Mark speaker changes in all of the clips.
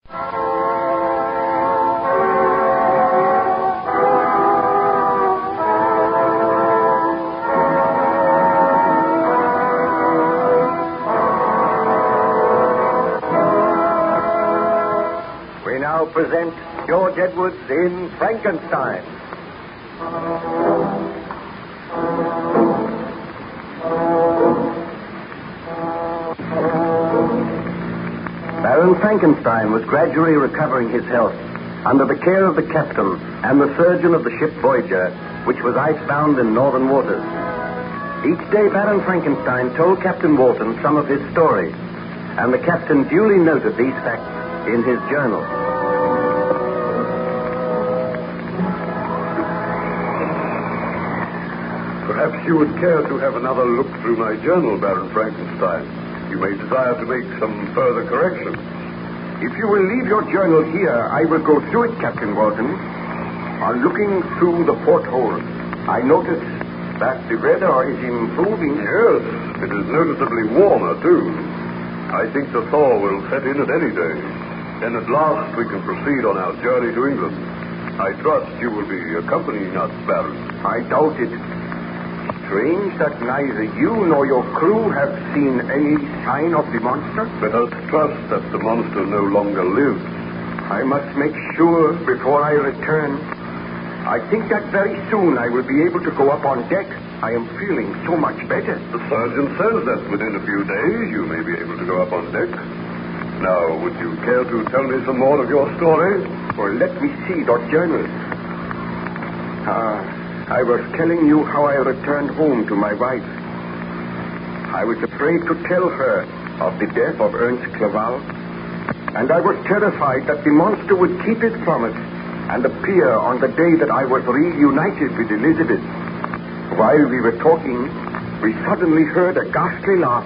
Speaker 1: We now present George Edwards in Frankenstein. Baron Frankenstein was gradually recovering his health under the care of the captain and the surgeon of the ship Voyager, which was icebound in northern waters. Each day, Baron Frankenstein told Captain Walton some of his story, and the captain duly noted these facts in his journal.
Speaker 2: Perhaps you would care to have another look through my journal, Baron Frankenstein. You may desire to make some further corrections.
Speaker 1: If you will leave your journal here, I will go through it, Captain Walton. On looking through the porthole, I notice that the weather is improving.
Speaker 2: Yes, it is noticeably warmer, too. I think the thaw will set in at any day. Then at last we can proceed on our journey to England. I trust you will be accompanying us, Baron.
Speaker 1: I doubt it. Strange that neither you nor your crew have seen any sign of the monster.
Speaker 2: Let us trust that the monster no longer lives.
Speaker 1: I must make sure before I return. I think that very soon I will be able to go up on deck. I am feeling so much better.
Speaker 2: The surgeon says that within a few days you may be able to go up on deck. Now, would you care to tell me some more of your story?
Speaker 1: Well, let me see that journal. I was telling you how I returned home to my wife. I was afraid to tell her of the death of Ernst Clerval, and I was terrified that the monster would keep his promise and appear on the day that I was reunited with Elizabeth. While we were talking, we suddenly heard a ghastly laugh,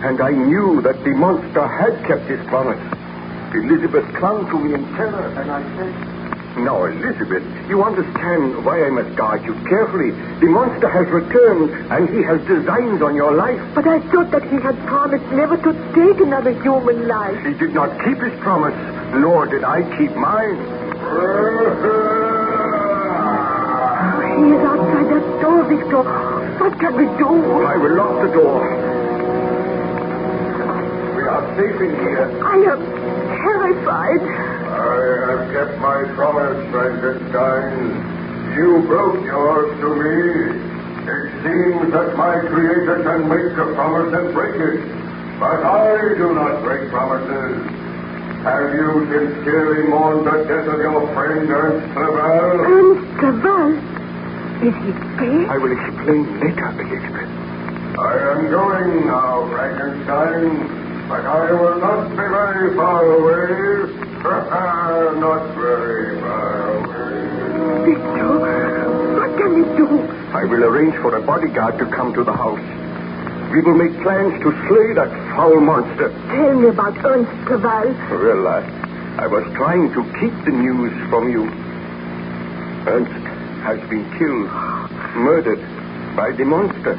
Speaker 1: and I knew that the monster had kept his promise. Elizabeth clung to me in terror, and I said, "Now, Elizabeth, you understand why I must guard you carefully. The monster has returned, and he has designs on your life."
Speaker 3: But I thought that he had promised never to take another human life.
Speaker 1: He did not keep his promise, nor did I keep mine.
Speaker 3: He is outside that door, Victor. What can we do?
Speaker 1: I will lock the door. We are safe in here.
Speaker 3: I am terrified.
Speaker 2: I have kept my promise, Frankenstein. You broke yours to me. It seems that my creator can make a promise and break it. But I do not break promises. Have you sincerely mourned the death of your friend Ernst Clerval?
Speaker 3: Ernst Clerval? Is he dead?
Speaker 1: I will explain later, Elizabeth.
Speaker 2: I am going now, Frankenstein. But I will not be very far away. Not very far away.
Speaker 3: Victor, what can we do?
Speaker 1: I will arrange for a bodyguard to come to the house. We will make plans to slay that foul monster.
Speaker 3: Tell me about Ernst Clerval.
Speaker 1: Well, I was trying to keep the news from you. Ernst has been killed, murdered by the monster.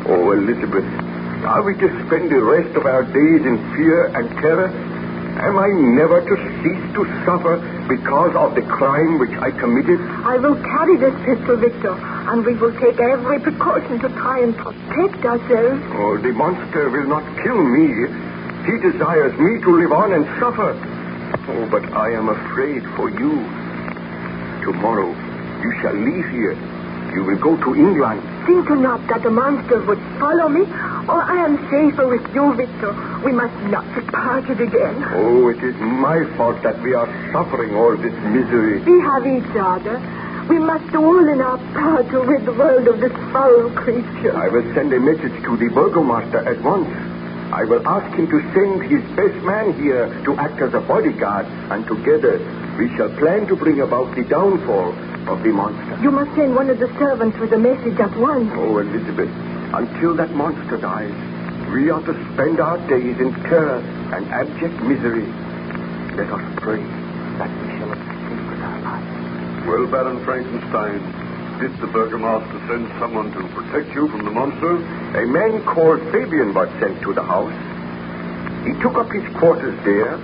Speaker 1: Oh, Elizabeth, are we to spend the rest of our days in fear and terror? Am I never to cease to suffer because of the crime which I committed?
Speaker 3: I will carry this pistol, Victor, and we will take every precaution to try and protect ourselves.
Speaker 1: Oh, the monster will not kill me. He desires me to live on and suffer. Oh, but I am afraid for you. Tomorrow, you shall leave here. You will go to England.
Speaker 3: Think not that the monster would follow me, or I am safer with you, Victor. We must not be parted again.
Speaker 1: Oh, it is my fault that we are suffering all this misery.
Speaker 3: We have each other. We must do all in our power to rid the world of this foul creature.
Speaker 1: I will send a message to the burgomaster at once. I will ask him to send his best man here to act as a bodyguard, and together we shall plan to bring about the downfall of the monster.
Speaker 3: You must send one of the servants with a message at once.
Speaker 1: Oh, Elizabeth, until that monster dies, we are to spend our days in terror and abject misery. Let us pray that we shall escape with our lives.
Speaker 2: Well, Baron Frankenstein, did the burgomaster send someone to protect you from the monster?
Speaker 1: A man called Fabian was sent to the house. He took up his quarters there,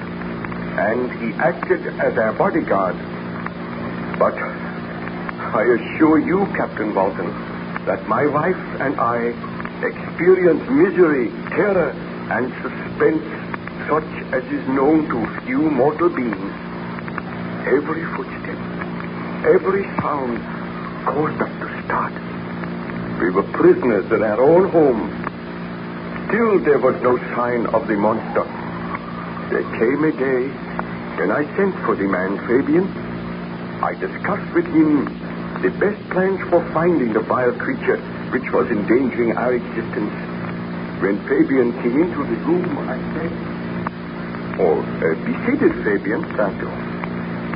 Speaker 1: and he acted as our bodyguard. But I assure you, Captain Walton, that my wife and I experienced misery, terror, and suspense such as is known to few mortal beings. Every footstep, every sound caused us to start. We were prisoners in our own home. Still, there was no sign of the monster. There came a day when I sent for the man, Fabian. I discussed with him the best plans for finding the vile creature which was endangering our existence. When Fabian came into the room, I said, be seated, Fabian. Thank you.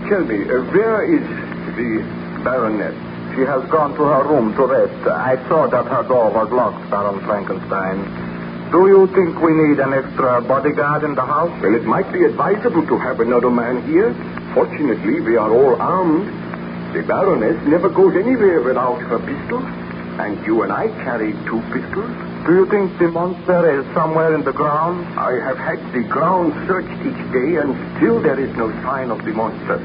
Speaker 1: Tell me, where is the Baroness?
Speaker 4: She has gone to her room to rest. I saw that her door was locked, Baron Frankenstein. Do you think we need an extra bodyguard in the house?
Speaker 1: Well, it might be advisable to have another man here. Fortunately, we are all armed. The Baroness never goes anywhere without her pistol. And you and I carry 2 pistols.
Speaker 4: Do you think the monster is somewhere in the ground?
Speaker 1: I have had the ground searched each day, and still there is no sign of the monster.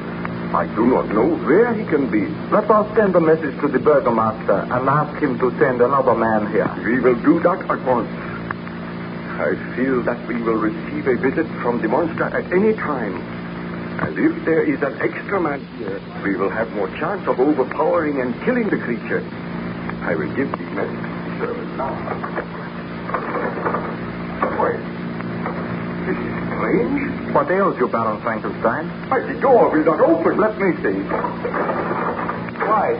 Speaker 1: I do not know where he can be.
Speaker 4: Let us send a message to the burgomaster and ask him to send another man here.
Speaker 1: We will do that at once. I feel that we will receive a visit from the monster at any time. And if there is an extra man here, we will have more chance of overpowering and killing the creature. I will give the message to the servant now. Wait. This is strange.
Speaker 4: What ails you, Baron Frankenstein?
Speaker 1: Why, the door will not open.
Speaker 4: Let me see. Why?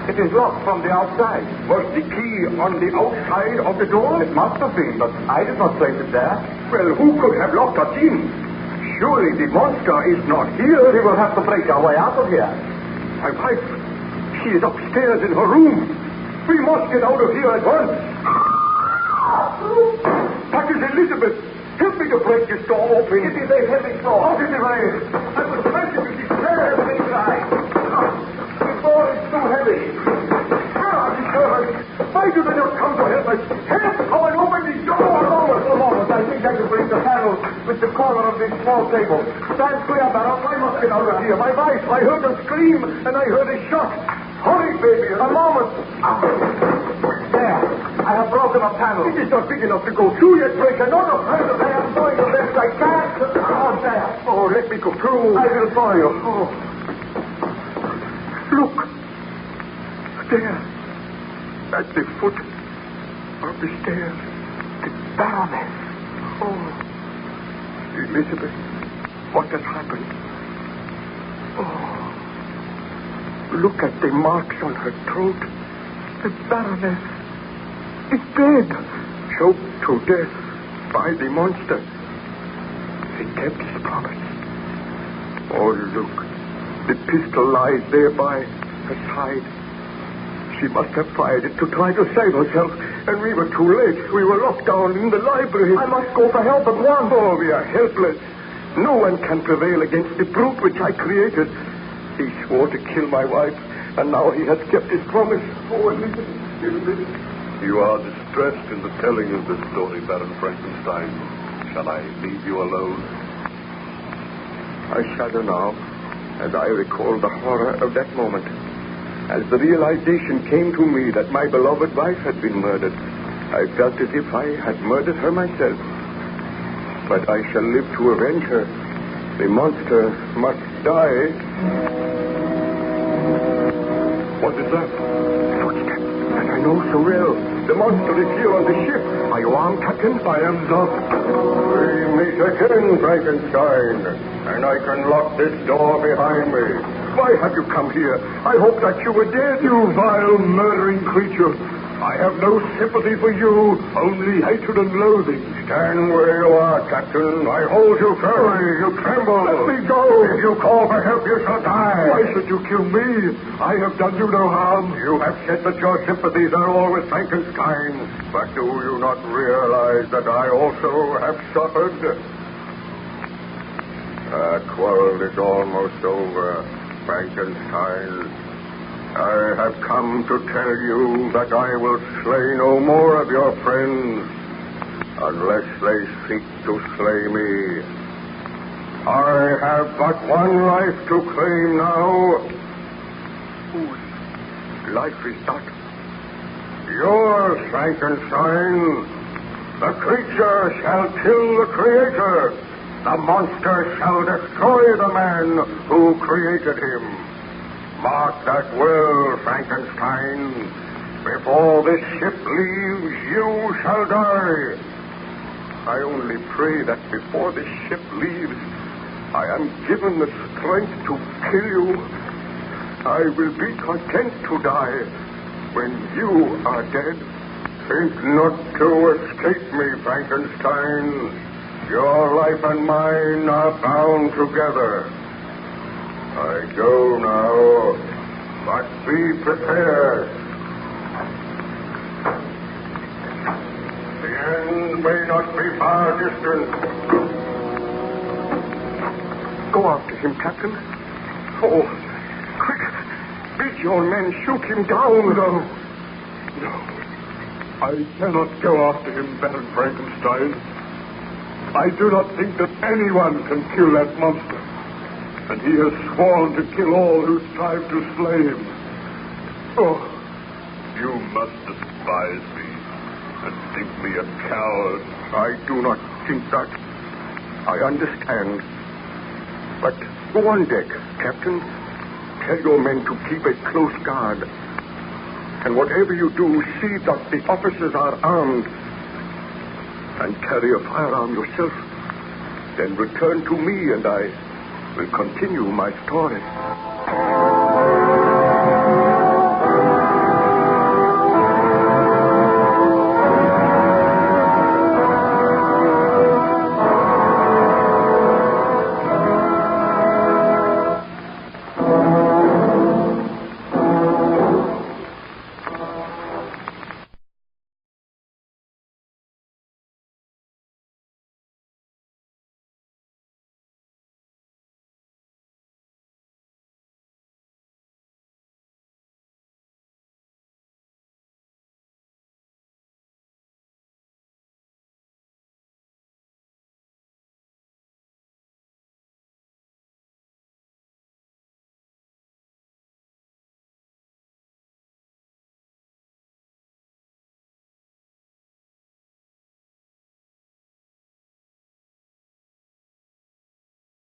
Speaker 4: It is locked from the outside.
Speaker 1: Was the key on the outside of the door?
Speaker 4: It must have been, but I did not place it there.
Speaker 1: Well, who could have locked us in? Surely the monster is not here.
Speaker 4: We will have to break our way out of here.
Speaker 1: My wife, she is upstairs in her room. We must get out of here at once. That is Elizabeth. Help me to break this door open.
Speaker 4: It is a heavy door.
Speaker 1: Out of the way. I will smash it with these stairs.
Speaker 4: Let me try. The door is too heavy.
Speaker 1: The servants. Why do they not come to help us? Help! Come and open the door.
Speaker 4: A moment. I think I can break the panel with the corner of this small table. Stand clear, Baron. I must get out of here.
Speaker 1: My wife, I heard a scream and I heard a shot. Hurry, baby.
Speaker 4: A moment. There. I have broken a panel.
Speaker 1: It is not big enough to go through yet. Break another panel.
Speaker 4: I am doing the best I can. There.
Speaker 1: Oh, let me go through.
Speaker 4: I will follow you.
Speaker 1: Oh. Look. There. At the foot of the stairs. The Baroness. Oh. Elizabeth, what has happened? Oh. Look at the marks on her throat. The Baroness is dead. Choked to death by the monster. He kept his promise. Oh, look. The pistol lies there by her side. She must have fired it to try to save herself. And we were too late. We were locked down in the library.
Speaker 4: I must go for help at once.
Speaker 1: Oh, we are helpless. No one can prevail against the brute which I created. He swore to kill my wife, and now he has kept his promise. Oh, Elizabeth.
Speaker 2: You are distressed in the telling of this story, Baron Frankenstein. Shall I leave you alone?
Speaker 1: I shudder now, as I recall the horror of that moment. As the realization came to me that my beloved wife had been murdered, I felt as if I had murdered her myself. But I shall live to avenge her. The monster must die.
Speaker 2: What is that?
Speaker 1: Footsteps, and I know so well. The monster is here on the ship. Are you armed, Captain?
Speaker 2: I am not.
Speaker 1: We meet again, Frankenstein, and I can lock this door behind me. Why have you come here? I hoped that you were dead.
Speaker 2: You vile, murdering creature. I have no sympathy for you, only hatred and loathing.
Speaker 1: Stand where you are, Captain. I hold you firmly. You tremble.
Speaker 2: Let me go.
Speaker 1: If you call for help, you shall die.
Speaker 2: Why should you kill me? I have done you no harm.
Speaker 1: You have said that your sympathies are all with Frankenstein. But do you not realize that I also have suffered? Our quarrel is almost over, Frankenstein. I have come to tell you that I will slay no more of your friends unless they seek to slay me.
Speaker 2: I have but one life to claim now.
Speaker 1: Whose life is that?
Speaker 2: Yours, Frankenstein. The creature shall kill the creator. The monster shall destroy the man who created him. Mark that well, Frankenstein. Before this ship leaves, you shall die.
Speaker 1: I only pray that before this ship leaves, I am given the strength to kill you. I will be content to die when you are dead.
Speaker 2: Think not to escape me, Frankenstein. Your life and mine are bound together. I go now, but be prepared. The end may not be far distant.
Speaker 1: Go after him, Captain. Oh, quick. Bid your men shoot him down.
Speaker 2: No. I cannot go after him, Baron Frankenstein. I do not think that anyone can kill that monster. And he has sworn to kill all who strive to slay him. Oh, you must despise me and think me a coward.
Speaker 1: I do not think that. I understand. But go on deck, Captain. Tell your men to keep a close guard. And whatever you do, see that the officers are armed. And carry a firearm yourself. Then return to me and I will continue my story.